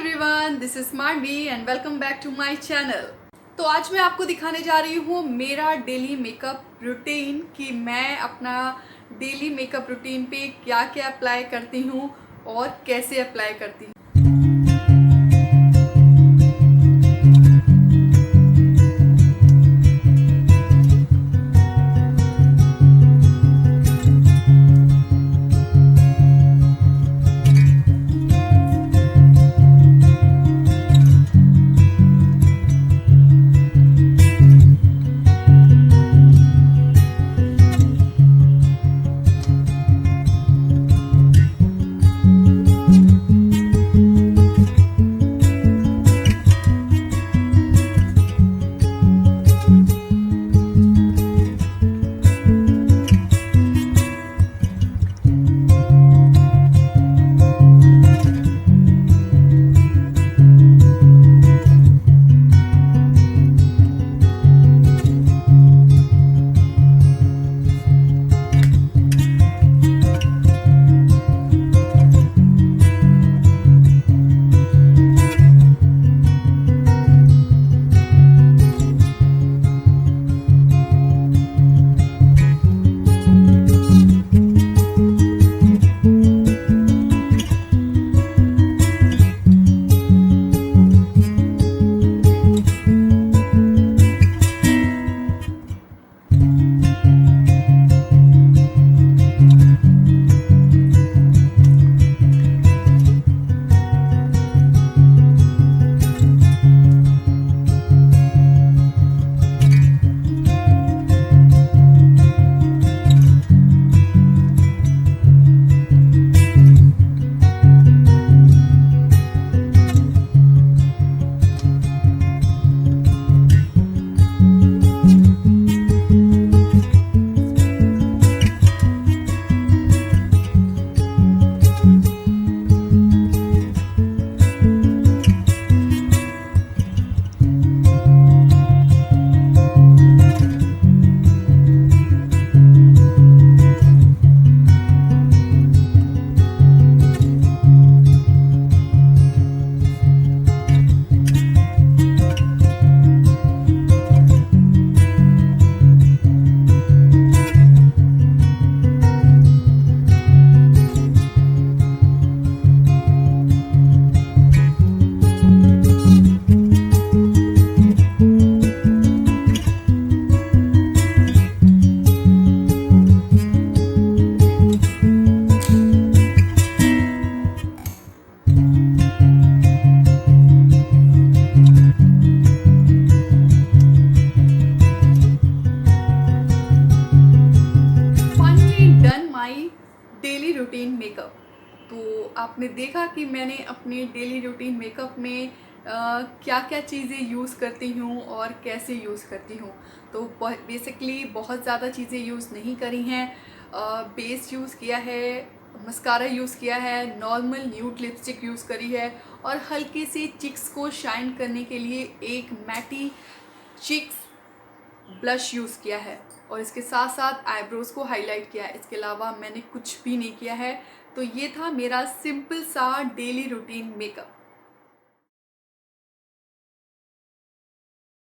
Everyone, this is Marvi and welcome back to my channel. तो आज मैं आपको दिखाने जा रही हूँ मेरा डेली मेकअप रूटीन कि मैं अपना डेली मेकअप रूटीन पे क्या क्या अप्लाई करती हूँ और कैसे अप्लाई करती हूँ। Daily routine makeup. तो आपने देखा कि मैंने अपने डेली रूटीन मेकअप में क्या क्या चीज़ें यूज़ करती हूँ और कैसे यूज़ करती हूँ। तो बेसिकली बहुत ज़्यादा चीज़ें यूज़ नहीं करी हैं। बेस यूज़ किया है, मस्कारा यूज़ किया है, नॉर्मल न्यूड लिपस्टिक यूज़ करी है और हल्की सी चिक्स को शाइन करने के लिए एक मैटी चिक्स ब्लश यूज़ किया है और इसके साथ साथ आईब्रोज़ को हाईलाइट किया है। इसके अलावा मैंने कुछ भी नहीं किया है। तो ये था मेरा सिंपल सा डेली रूटीन मेकअप।